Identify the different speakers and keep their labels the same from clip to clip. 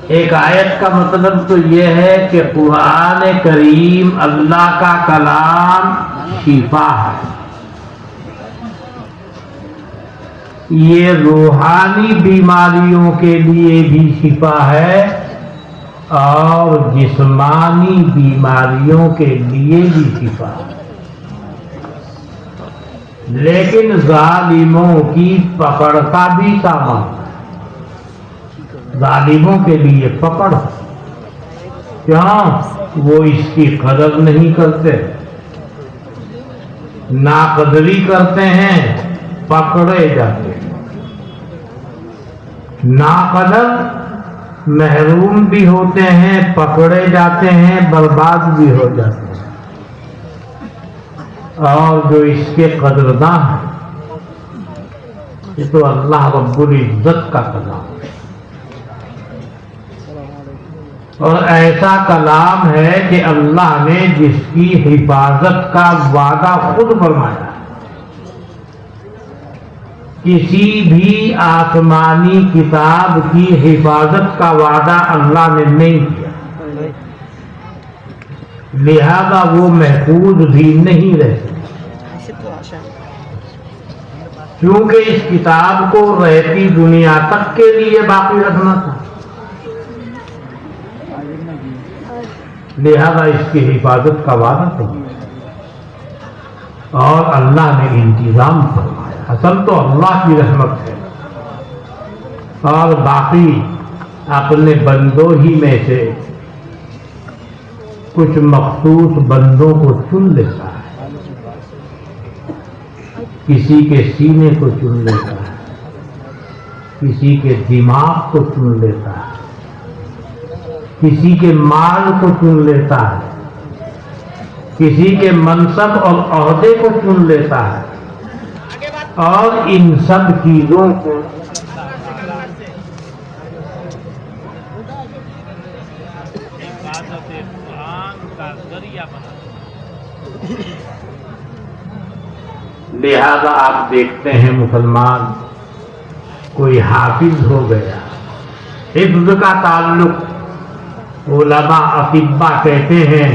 Speaker 1: ایک آیت کا مطلب تو یہ ہے کہ قرآن کریم اللہ کا کلام شفا ہے، یہ روحانی بیماریوں کے لیے بھی شفا ہے اور جسمانی بیماریوں کے لیے بھی شفا ہے، لیکن ظالموں کی پکڑ کا بھی سامان ہے۔ ظالموں کے لیے پکڑ، کیوں؟ وہ اس کی قدر نہیں کرتے، ناقدری کرتے ہیں، پکڑے جاتے ہیں۔ ناقدر محروم بھی ہوتے ہیں، پکڑے جاتے ہیں، برباد بھی ہو جاتے ہیں، اور جو اس کے قدرداں ہیں یہ تو اللہ رب العزت کا کلام ہے، اور ایسا کلام ہے کہ اللہ نے جس کی حفاظت کا وعدہ خود فرمایا ہے۔ کسی بھی آسمانی کتاب کی حفاظت کا وعدہ اللہ نے نہیں کیا، لہذا وہ محفوظ بھی نہیں رہ سکتی، کیونکہ اس کتاب کو رہتی دنیا تک کے لیے باقی رکھنا تھا، لہذا اس کی حفاظت کا وعدہ نہیں، اور اللہ نے انتظام فرمایا۔ اصل تو اللہ کی رحمت ہے، اور باقی اپنے بندوں ہی میں سے کچھ مخصوص بندوں کو چن لیتا ہے، کسی کے سینے کو چن لیتا ہے، کسی کے دماغ کو چن لیتا ہے، کسی کے مال کو چن لیتا ہے، کسی کے منصب اور عہدے کو چن لیتا ہے، اور ان سب چیزوں کو لہذا آپ دیکھتے ہیں مسلمان کوئی حافظ ہو گیا، حفظ کا تعلق علماء اطباء کہتے ہیں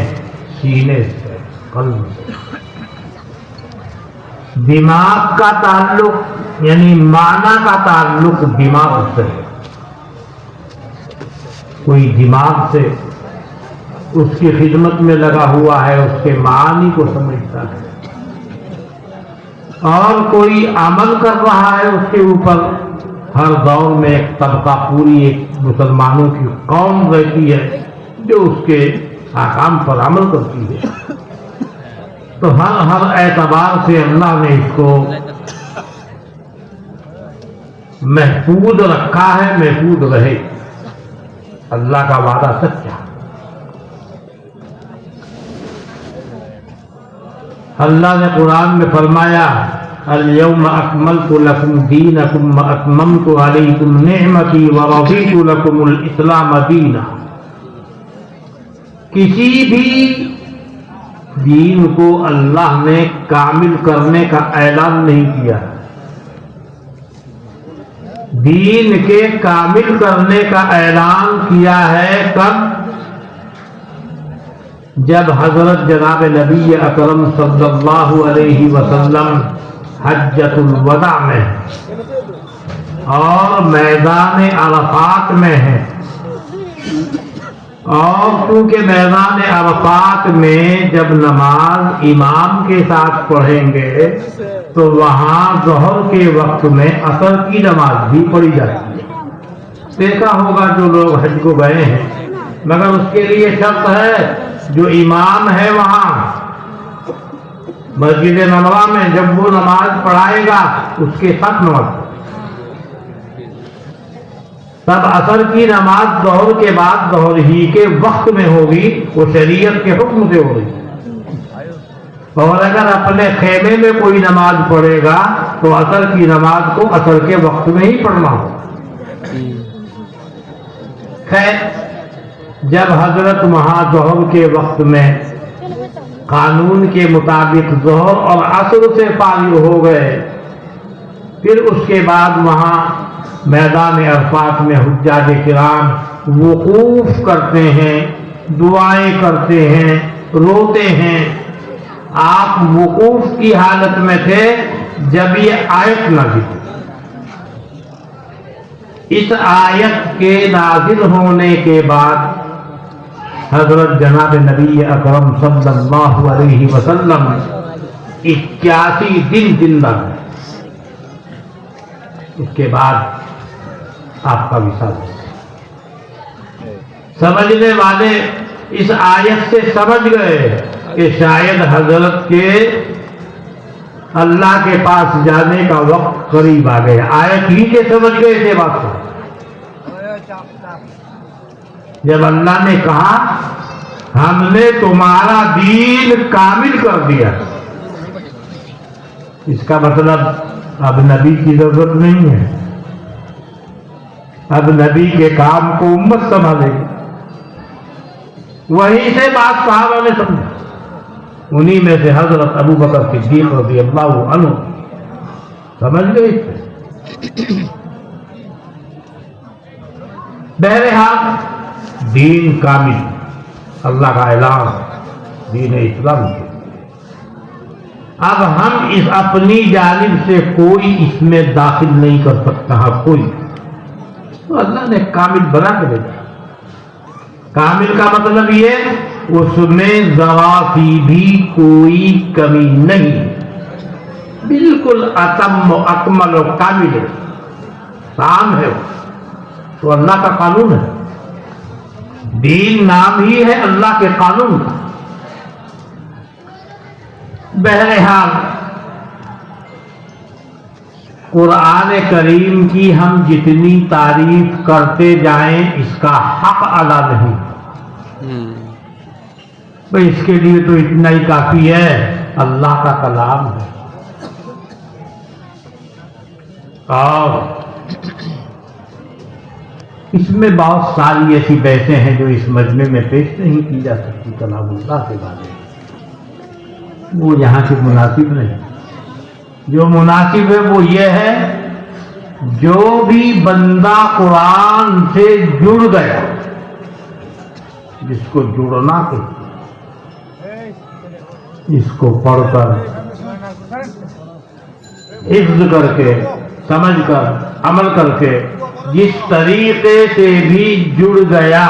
Speaker 1: سینے سے، قلب سے، دماغ کا تعلق یعنی معنی کا تعلق دماغ سے، کوئی دماغ سے اس کی خدمت میں لگا ہوا ہے، اس کے معانی کو سمجھتا ہے، اور کوئی عمل کر رہا ہے اس کے اوپر۔ ہر دور میں ایک طبقہ، پوری ایک مسلمانوں کی قوم رہتی ہے جو اس کے احکام پر عمل کرتی ہے، تو ہر اعتبار سے اللہ نے اس کو محفوظ رکھا ہے، محفوظ رہے، اللہ کا وعدہ سچا۔ اللہ نے قرآن میں فرمایا اليوم اکملت لکم دینکم واتممت علیکم نعمتی ورضیت لکم الاسلام دینا۔ کسی بھی دین کو اللہ نے کامل کرنے کا اعلان نہیں کیا، دین کے کامل کرنے کا اعلان کیا ہے کب؟ جب حضرت جناب نبی اکرم صلی اللہ علیہ وسلم حجۃ الوداع میں اور میدان عرفات میں ہے، اور کیونکہ میدان عرفات میں جب نماز امام کے ساتھ پڑھیں گے تو وہاں ظہر کے وقت میں عصر کی نماز بھی پڑھی جاتی ہے۔ دیکھا ہوگا جو لوگ حج کو گئے ہیں، مگر اس کے لیے شرط ہے جو امام ہے وہاں مسجد نبوی میں جب وہ نماز پڑھائے گا اس کے ساتھ نماز پڑھے، تب عصر کی نماز ظہر کے بعد ظہر ہی کے وقت میں ہوگی، وہ شریعت کے حکم سے ہوگی۔ اور اگر اپنے خیمے میں کوئی نماز پڑھے گا تو عصر کی نماز کو عصر کے وقت میں ہی پڑھنا ہوگا۔ خیر، جب حضرت وہاں ظہر کے وقت میں قانون کے مطابق ظہر اور عصر سے فارغ ہو گئے، پھر اس کے بعد وہاں میدان عرفات میں حجاج کرام وقوف کرتے ہیں، دعائیں کرتے ہیں، روتے ہیں۔ آپ وقوف کی حالت میں تھے جب یہ آیت نازل ہوئی۔ اس آیت کے نازل ہونے کے بعد حضرت جناب نبی اکرم صلی اللہ علیہ وسلم 81 دن زندہ رہے۔ اس کے بعد آپ کا وصال ہو۔ سمجھنے والے اس آیت سے سمجھ گئے کہ شاید حضرت کے اللہ کے پاس جانے کا وقت قریب آ گیا۔ آیت ہی کے سمجھ گئے تھے بات کو۔ جب اللہ نے کہا ہم نے تمہارا دین کامل کر دیا، اس کا مطلب اب نبی کی ضرورت نہیں ہے، اب نبی کے کام کو امت سنبھالے گی۔ وہیں سے بات صحابہ نے سمجھا، انہی میں سے حضرت ابو بکر صدیق رضی اللہ عنہ سمجھ گئے۔ بہرحال دین کامل، اللہ کا اعلان دین اسلام کے۔ اب ہم اس اپنی جانب سے کوئی اس میں داخل نہیں کر سکتا ہے، کوئی۔ تو اللہ نے کامل بنا کے بھیجا۔ کامل کا مطلب یہ اس میں ذرا سی بھی کوئی کمی نہیں، بالکل اتم و اکمل و کامل ہے، تام ہے۔ تو اللہ کا قانون ہے، دین نام ہی ہے اللہ کے قانون کا۔ بہرحال قرآن کریم کی ہم جتنی تعریف کرتے جائیں اس کا حق ادا نہیں۔ بھئی اس کے لیے تو اتنا ہی کافی ہے، اللہ کا کلام ہے۔ اور اس میں بہت ساری ایسی بحثیں ہیں جو اس مجمع میں پیش نہیں کی جا سکتی کلام اللہ کے بارے میں، وہ یہاں سے مناسب نہیں۔ جو مناسب ہے وہ یہ ہے جو بھی بندہ قرآن سے جڑ گیا، جس کو جڑنا کہتے ہیں، اس کو پڑھ کر حفظ کر کے سمجھ کر عمل کر کے جس طریقے سے بھی جڑ گیا،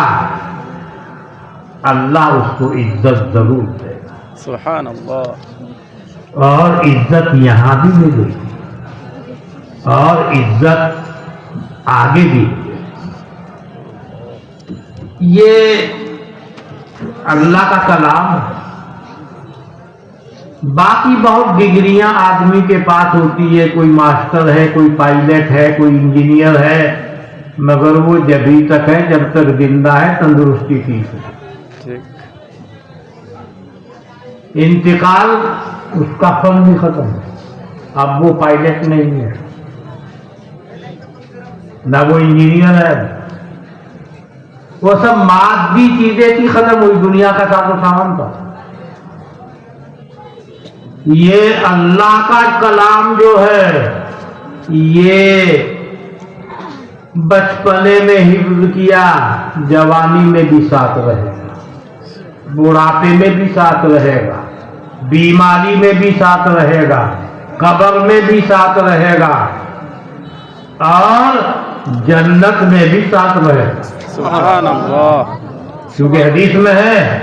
Speaker 1: اللہ اس کو عزت ضرور دے گا۔
Speaker 2: سبحان اللہ۔
Speaker 1: اور عزت یہاں بھی ملے گی اور عزت آگے بھی۔ یہ اللہ کا کلام ہے۔ باقی بہت ڈگریاں آدمی کے پاس ہوتی ہے، کوئی ماسٹر ہے، کوئی پائلٹ ہے، کوئی انجینئر ہے، مگر وہ جبھی تک ہے جب تک زندہ ہے، تندرستی ٹھیک ہے۔ انتقال اس کا فن بھی ختم ہے، اب وہ پائلٹ نہیں ہے، نہ وہ انجینئر ہے، وہ سب مادی چیزیں تھی، ختم ہوئی، دنیا کا ساز و سامان تھا۔ یہ اللہ کا کلام جو ہے یہ بچپنے میں حفظ کیا، جوانی میں بھی ساتھ رہے گا، بڑھاپے میں بھی ساتھ رہے گا، بیماری میں بھی ساتھ رہے گا، قبر میں بھی ساتھ رہے گا، اور جنت میں بھی ساتھ رہے گا۔
Speaker 2: سبحان اللہ۔
Speaker 1: کیونکہ حدیث میں ہے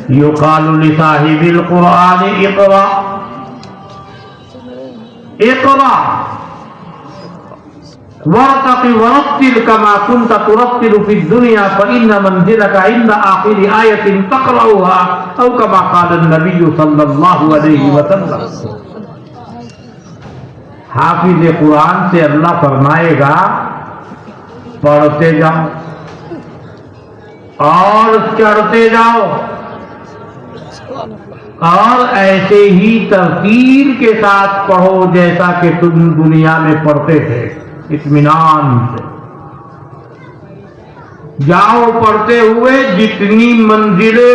Speaker 1: یقال لصاحب القرآن اقرأ اقرأ وارتق ورتل كما كنت ترتل في الدنيا فإن منزلك عند آخر آية تقرأها أو كما قال النبي صلى الله عليه وسلم۔ حافظ قرآن سے اللہ فرمائے گا پڑھتے جاؤ اور چڑھتے جاؤ، اور ایسے ہی ترتیل کے ساتھ پڑھو جیسا کہ تم دنیا میں پڑھتے تھے، اطمینان سے جاؤ پڑھتے ہوئے، جتنی منزلیں